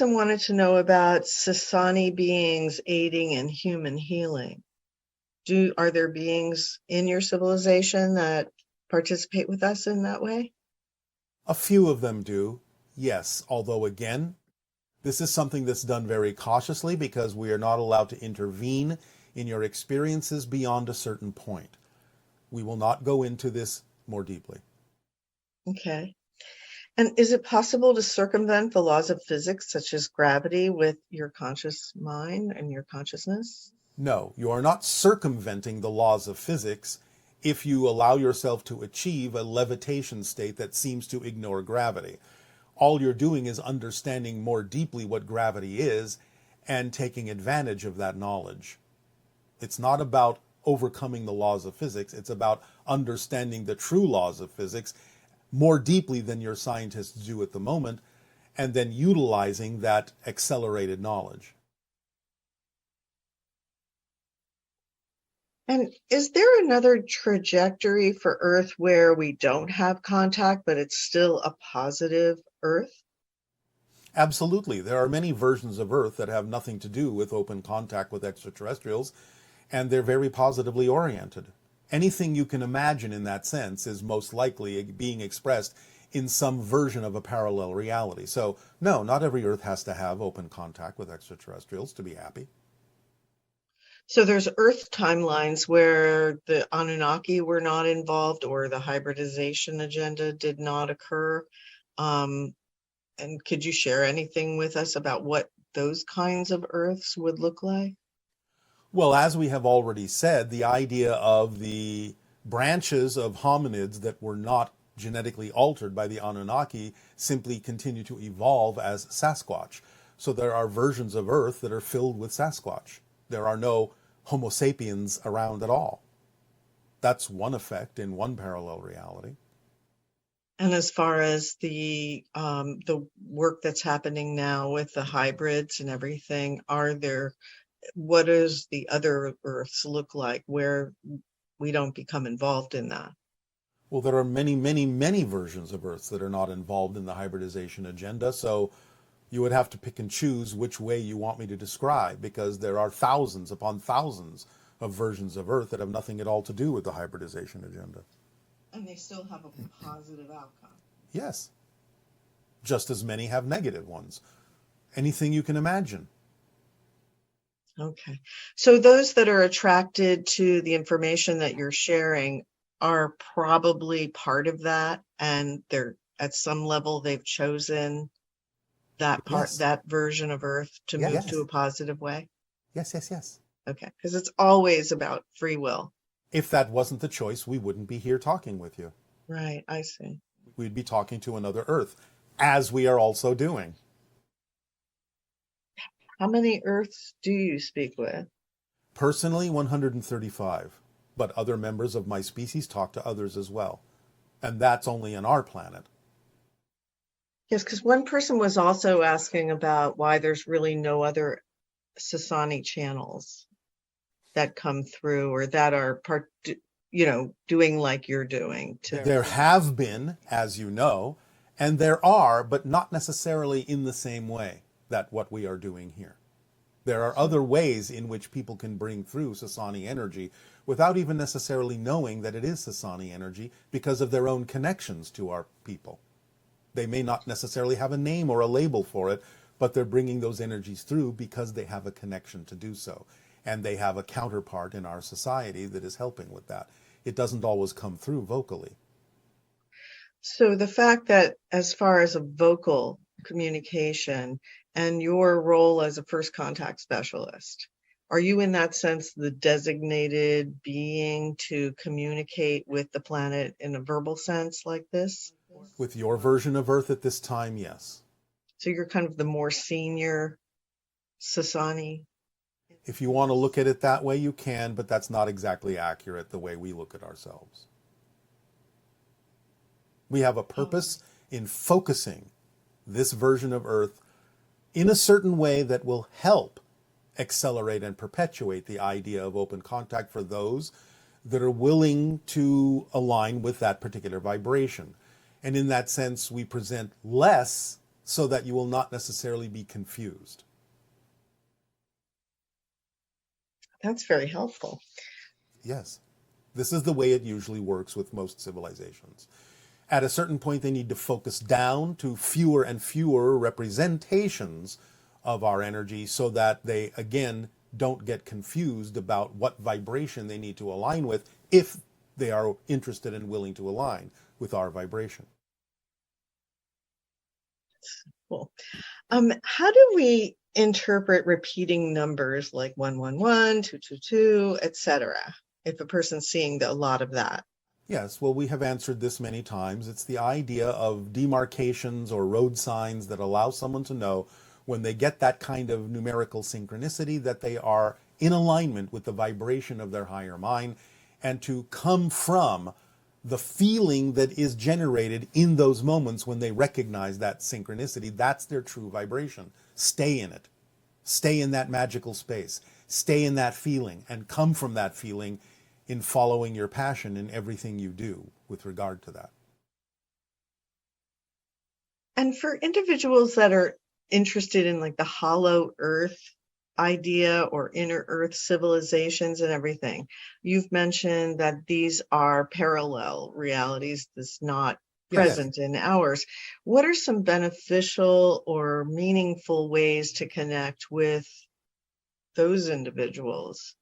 I wanted to know about Sasani beings aiding in human healing. Are there beings in your civilization that participate with us in that way? A few of them do, yes, although again, this is something that's done very cautiously because we are not allowed to intervene in your experiences beyond a certain point. We will not go into this more deeply. Okay. And is it possible to circumvent the laws of physics, such as gravity, with your conscious mind and your consciousness? No, you are not circumventing the laws of physics if you allow yourself to achieve a levitation state that seems to ignore gravity. All you're doing is understanding more deeply what gravity is and taking advantage of that knowledge. It's not about overcoming the laws of physics. It's about understanding the true laws of physics more deeply than your scientists do at the moment, and then utilizing that accelerated knowledge. And is there another trajectory for Earth where we don't have contact, but it's still a positive Earth? Absolutely. There are many versions of Earth that have nothing to do with open contact with extraterrestrials, and they're very positively oriented. Anything you can imagine in that sense is most likely being expressed in some version of a parallel reality. So, no, not every Earth has to have open contact with extraterrestrials to be happy. So there's Earth timelines where the Anunnaki were not involved or the hybridization agenda did not occur. And could you share anything with us about what those kinds of Earths would look like? Well, as we have already said, the idea of the branches of hominids that were not genetically altered by the Anunnaki simply continue to evolve as Sasquatch. So there are versions of Earth that are filled with Sasquatch. There are no Homo sapiens around at all. That's one effect in one parallel reality. And as far as the work that's happening now with the hybrids and everything, what does the other Earths look like where we don't become involved in that? Well, there are many, many, many versions of Earths that are not involved in the hybridization agenda. So you would have to pick and choose which way you want me to describe, because there are thousands upon thousands of versions of Earth that have nothing at all to do with the hybridization agenda. And they still have a positive outcome. Yes. Just as many have negative ones. Anything you can imagine. Okay. So those that are attracted to the information that you're sharing are probably part of that, and they're at some level they've chosen that part, Yes. that version of Earth to move Yes. to a positive way. Yes, yes, yes. Okay. Because it's always about free will. If that wasn't the choice, we wouldn't be here talking with you. Right. I see. We'd be talking to another Earth, as we are also doing. How many Earths do you speak with? Personally, 135, but other members of my species talk to others as well. And that's only on our planet. Yes, because one person was also asking about why there's really no other Sasani channels that come through or that are doing like you're doing. There have been, as you know, and there are, but not necessarily in the same way that what we are doing here. There are other ways in which people can bring through Sasani energy without even necessarily knowing that it is Sasani energy because of their own connections to our people. They may not necessarily have a name or a label for it, but they're bringing those energies through because they have a connection to do so. And they have a counterpart in our society that is helping with that. It doesn't always come through vocally. So the fact that as far as a vocal communication and your role as a first contact specialist, are you in that sense the designated being to communicate with the planet in a verbal sense like this? With your version of Earth at this time, yes. So you're kind of the more senior Sasani? If you want to look at it that way, you can, but that's not exactly accurate the way we look at ourselves. We have a purpose in focusing this version of Earth in a certain way that will help accelerate and perpetuate the idea of open contact for those that are willing to align with that particular vibration. And in that sense, we present less so that you will not necessarily be confused. That's very helpful. Yes. This is the way it usually works with most civilizations. At a certain point, they need to focus down to fewer and fewer representations of our energy so that they, again, don't get confused about what vibration they need to align with if they are interested and willing to align with our vibration. Cool. How do we interpret repeating numbers like 111, 222, etc., if a person's seeing a lot of that? Yes, well, we have answered this many times. It's the idea of demarcations or road signs that allow someone to know when they get that kind of numerical synchronicity that they are in alignment with the vibration of their higher mind, and to come from the feeling that is generated in those moments when they recognize that synchronicity. That's their true vibration. Stay in it. Stay in that magical space. Stay in that feeling and come from that feeling in following your passion in everything you do with regard to that. And for individuals that are interested in like the hollow earth idea or inner earth civilizations and everything, you've mentioned that these are parallel realities, that's not present in ours. What are some beneficial or meaningful ways to connect with those individuals?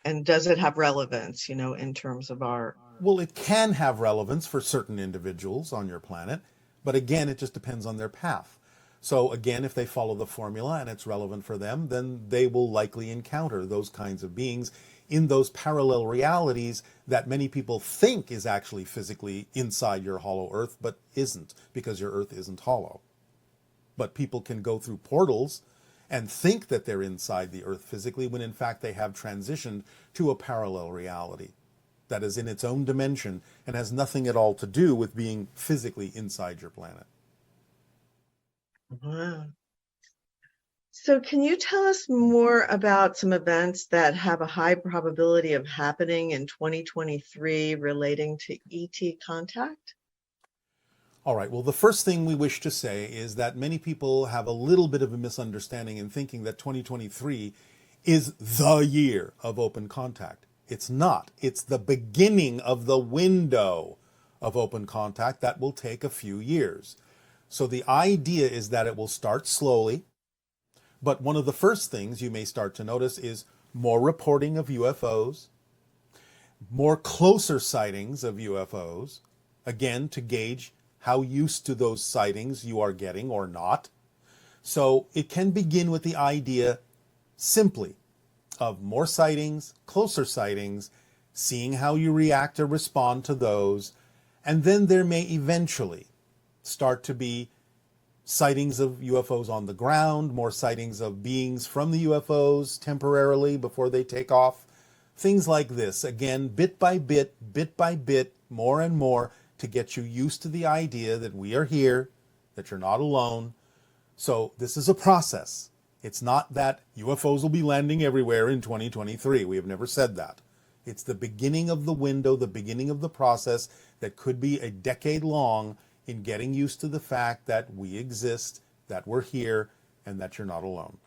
And does it have relevance, in terms of our... Well, it can have relevance for certain individuals on your planet, but again, it just depends on their path. So again, if they follow the formula and it's relevant for them, then they will likely encounter those kinds of beings in those parallel realities that many people think is actually physically inside your hollow earth, but isn't, because your earth isn't hollow. But people can go through portals and think that they're inside the earth physically when in fact they have transitioned to a parallel reality that is in its own dimension and has nothing at all to do with being physically inside your planet. Wow. So can you tell us more about some events that have a high probability of happening in 2023 relating to ET contact? All right, well, the first thing we wish to say is that many people have a little bit of a misunderstanding in thinking that 2023 is the year of open contact. It's not. It's the beginning of the window of open contact that will take a few years. So the idea is that it will start slowly, but one of the first things you may start to notice is more reporting of UFOs, more closer sightings of UFOs, again, to gauge how used to those sightings you are getting or not. So it can begin with the idea simply of more sightings, closer sightings, seeing how you react or respond to those, and then there may eventually start to be sightings of UFOs on the ground, more sightings of beings from the UFOs temporarily before they take off, things like this. Again, bit by bit, more and more, to get you used to the idea that we are here, that you're not alone. So this is a process. It's not that UFOs will be landing everywhere in 2023. We have never said that. It's the beginning of the window, the beginning of the process that could be a decade long in getting used to the fact that we exist, that we're here, and that you're not alone.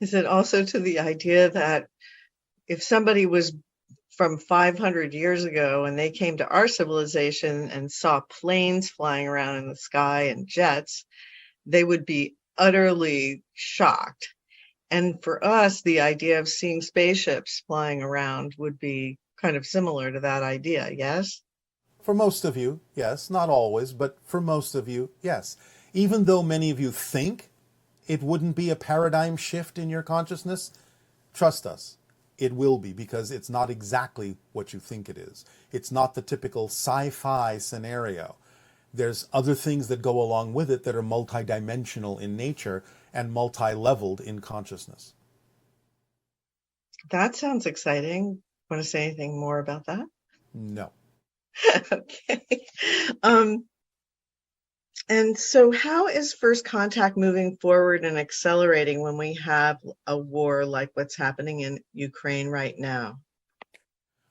Is it also to the idea that if somebody was from 500 years ago and they came to our civilization and saw planes flying around in the sky and jets, they would be utterly shocked. And for us, the idea of seeing spaceships flying around would be kind of similar to that idea, yes? For most of you, yes. Not always, but for most of you, yes. Even though many of you think it wouldn't be a paradigm shift in your consciousness, trust us, it will be, because it's not exactly what you think it is. It's not the typical sci-fi scenario. There's other things that go along with it that are multidimensional in nature and multi-leveled in consciousness. That sounds exciting. Want to say anything more about that? No. Okay. And so how is first contact moving forward and accelerating when we have a war like what's happening in Ukraine right now?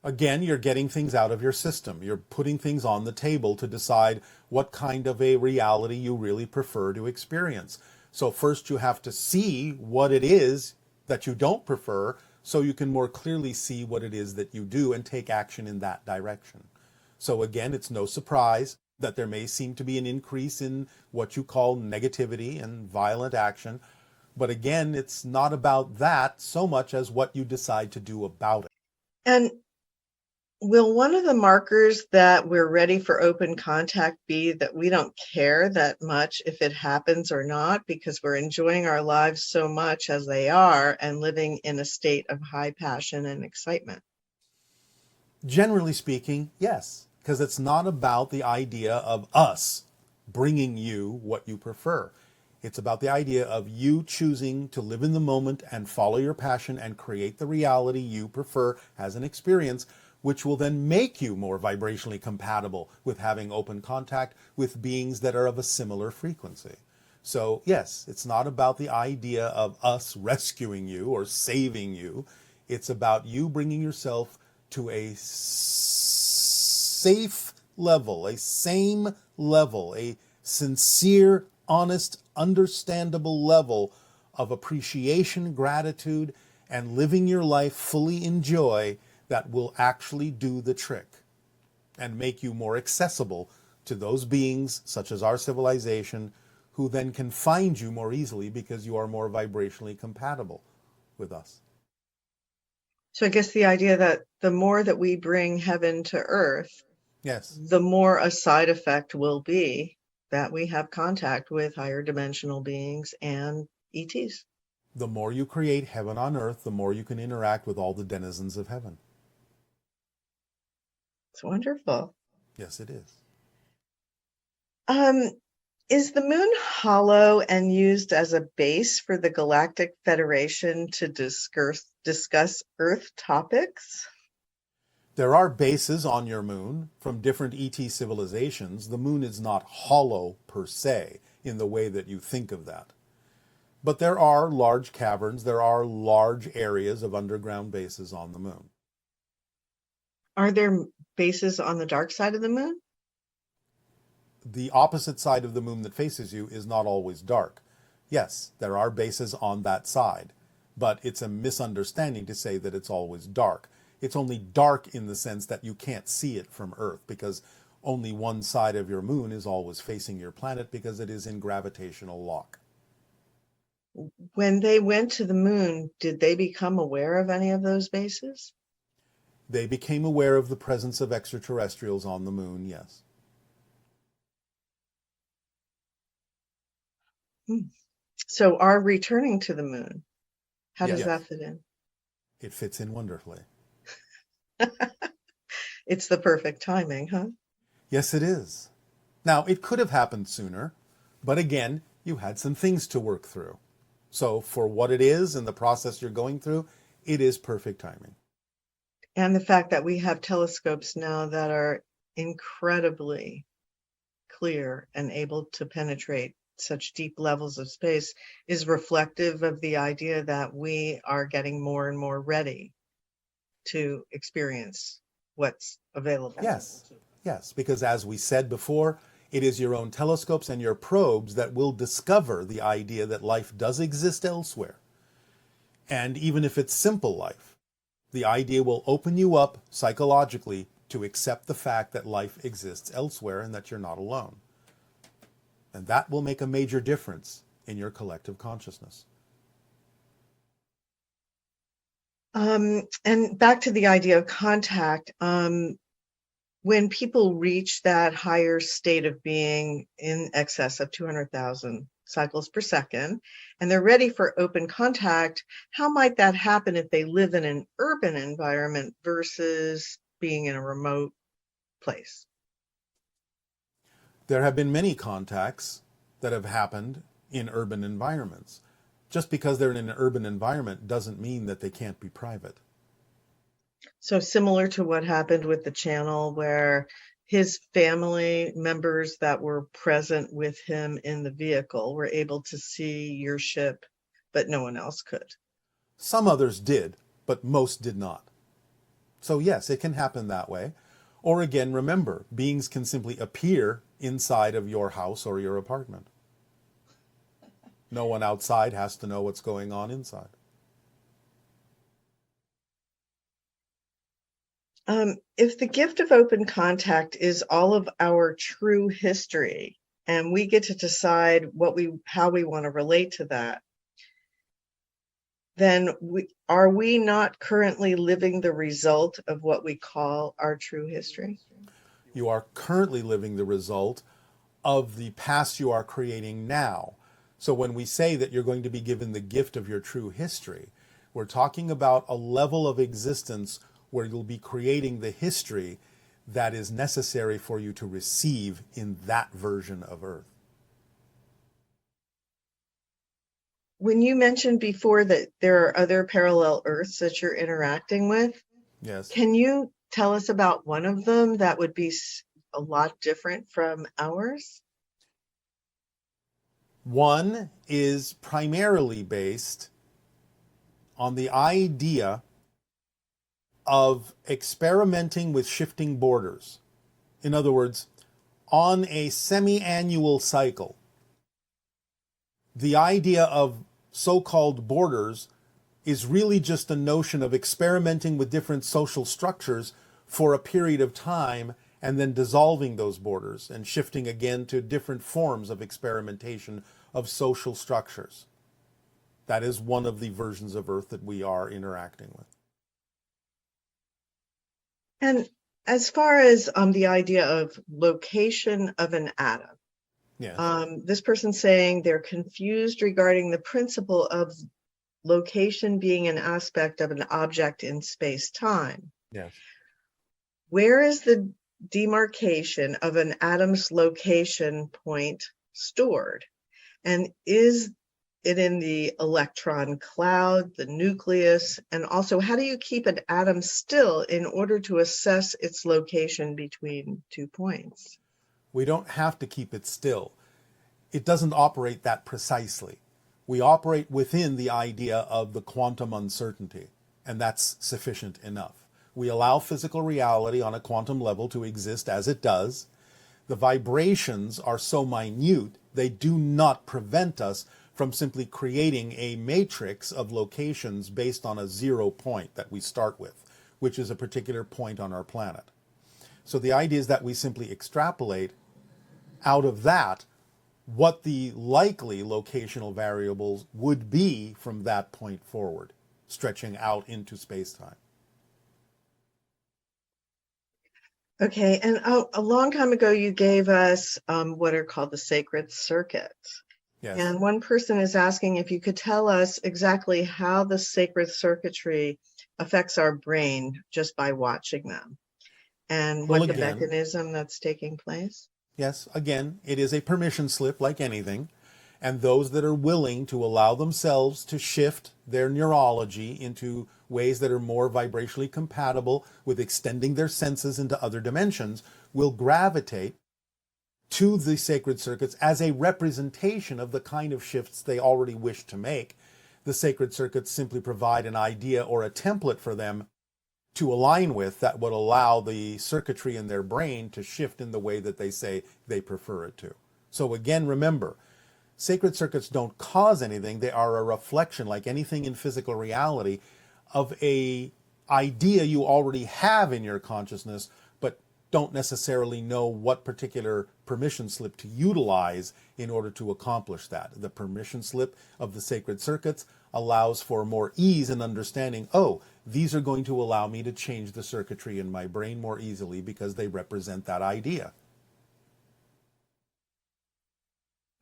Again, you're getting things out of your system. You're putting things on the table to decide what kind of a reality you really prefer to experience. So first you have to see what it is that you don't prefer so you can more clearly see what it is that you do and take action in that direction. So again, it's no surprise that there may seem to be an increase in what you call negativity and violent action. But again, it's not about that so much as what you decide to do about it. And will one of the markers that we're ready for open contact be that we don't care that much if it happens or not because we're enjoying our lives so much as they are and living in a state of high passion and excitement? Generally speaking, yes, because it's not about the idea of us bringing you what you prefer. It's about the idea of you choosing to live in the moment and follow your passion and create the reality you prefer as an experience, which will then make you more vibrationally compatible with having open contact with beings that are of a similar frequency. So yes, it's not about the idea of us rescuing you or saving you. It's about you bringing yourself to a safe level, a same level, a sincere, honest, understandable level of appreciation, gratitude, and living your life fully in joy that will actually do the trick and make you more accessible to those beings, such as our civilization, who then can find you more easily because you are more vibrationally compatible with us. So I guess the idea that the more that we bring heaven to earth, Yes. the more a side effect will be that we have contact with higher dimensional beings and ETs. The more you create heaven on earth, the more you can interact with all the denizens of heaven. It's wonderful. Yes, it is. Is the moon hollow and used as a base for the Galactic Federation to discuss Earth topics? There are bases on your moon from different ET civilizations. The moon is not hollow per se in the way that you think of that. But there are large caverns, there are large areas of underground bases on the moon. Are there bases on the dark side of the moon? The opposite side of the moon that faces you is not always dark. Yes, there are bases on that side, but it's a misunderstanding to say that it's always dark. It's only dark in the sense that you can't see it from Earth because only one side of your moon is always facing your planet because it is in gravitational lock. When they went to the moon, did they become aware of any of those bases? They became aware of the presence of extraterrestrials on the moon, yes. So our returning to the moon, how does Yes. that fit in? It fits in wonderfully. It's the perfect timing, huh? Yes, it is. Now, it could have happened sooner, but again, you had some things to work through. So for what it is and the process you're going through, it is perfect timing. And the fact that we have telescopes now that are incredibly clear and able to penetrate such deep levels of space is reflective of the idea that we are getting more and more ready to experience what's available. Yes, yes, because as we said before, it is your own telescopes and your probes that will discover the idea that life does exist elsewhere. And even if it's simple life, the idea will open you up psychologically to accept the fact that life exists elsewhere and that you're not alone. And that will make a major difference in your collective consciousness. And back to the idea of contact, when people reach that higher state of being in excess of 200,000 cycles per second, and they're ready for open contact, how might that happen if they live in an urban environment versus being in a remote place? There have been many contacts that have happened in urban environments. Just because they're in an urban environment doesn't mean that they can't be private. So similar to what happened with the channel where his family members that were present with him in the vehicle were able to see your ship, but no one else could. Some others did, but most did not. So yes, it can happen that way. Or again, remember, beings can simply appear inside of your house or your apartment. No one outside has to know what's going on inside. If the gift of open contact is all of our true history, and we get to decide how we want to relate to that, then are we not currently living the result of what we call our true history? You are currently living the result of the past you are creating now. So when we say that you're going to be given the gift of your true history, we're talking about a level of existence where you'll be creating the history that is necessary for you to receive in that version of Earth. When you mentioned before that there are other parallel Earths that you're interacting with, Yes. can you tell us about one of them that would be a lot different from ours? One is primarily based on the idea of experimenting with shifting borders. In other words, on a semi-annual cycle, the idea of so-called borders is really just a notion of experimenting with different social structures for a period of time and then dissolving those borders and shifting again to different forms of experimentation of social structures. That is one of the versions of Earth that we are interacting with. And as far as the idea of location of an atom, Yes. This person's saying they're confused regarding the principle of location being an aspect of an object in space-time. Yes. Where is the demarcation of an atom's location point stored? And is it in the electron cloud, the nucleus? And also, how do you keep an atom still in order to assess its location between 2 points? We don't have to keep it still. It doesn't operate that precisely. We operate within the idea of the quantum uncertainty, and that's sufficient enough. We allow physical reality on a quantum level to exist as it does. The vibrations are so minute, they do not prevent us from simply creating a matrix of locations based on a 0 point that we start with, which is a particular point on our planet. So the idea is that we simply extrapolate out of that what the likely locational variables would be from that point forward, stretching out into space-time. Okay, and a long time ago you gave us what are called the sacred circuits. Yes. And one person is asking if you could tell us exactly how the sacred circuitry affects our brain just by watching them, and Well, what the again, mechanism that's taking place. yes, again, it is a permission slip like anything, and those that are willing to allow themselves to shift their neurology into ways that are more vibrationally compatible with extending their senses into other dimensions will gravitate to the sacred circuits as a representation of the kind of shifts they already wish to make. The sacred circuits simply provide an idea or a template for them to align with that would allow the circuitry in their brain to shift in the way that they say they prefer it to. So again, remember, sacred circuits don't cause anything. They are a reflection, like anything in physical reality, of a idea you already have in your consciousness, but don't necessarily know what particular permission slip to utilize in order to accomplish that. The permission slip of the sacred circuits allows for more ease in understanding, oh, these are going to allow me to change the circuitry in my brain more easily because they represent that idea.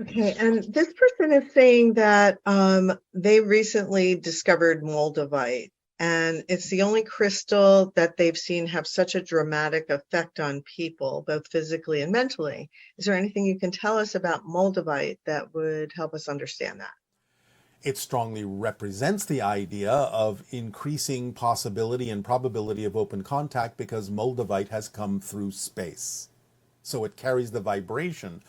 Okay, and this person is saying that they recently discovered moldavite, and it's the only crystal that they've seen have such a dramatic effect on people, both physically and mentally. Is there anything you can tell us about moldavite that would help us understand that? It strongly represents the idea of increasing possibility and probability of open contact because moldavite has come through space. So it carries the vibration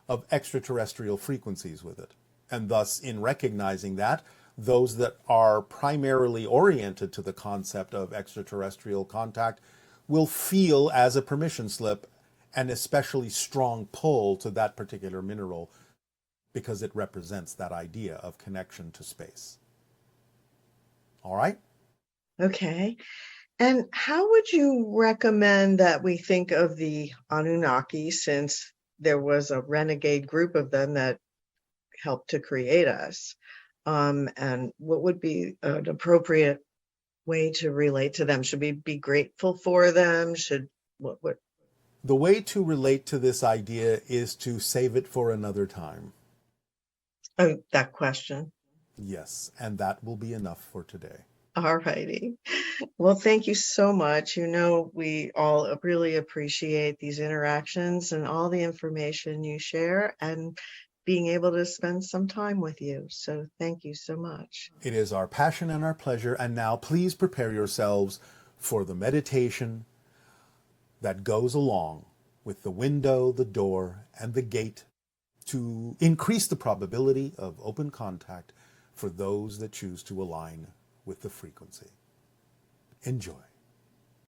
of extraterrestrial frequencies with it. And thus, in recognizing that, those that are primarily oriented to the concept of extraterrestrial contact will feel as a permission slip an especially strong pull to that particular mineral because it represents that idea of connection to space. All right? Okay. And how would you recommend that we think of the Anunnaki, since there was a renegade group of them that helped to create us? And what would be an appropriate way to relate to them? Should we be grateful for them? What? The way to relate to this idea is to save it for another time. Oh, that question. Yes, and that will be enough for today. All righty. Well, thank you so much. We all really appreciate these interactions and all the information you share and being able to spend some time with you. So thank you so much. It is our passion and our pleasure. And now please prepare yourselves for the meditation that goes along with the window, the door, and the gate to increase the probability of open contact for those that choose to align with the frequency. Enjoy.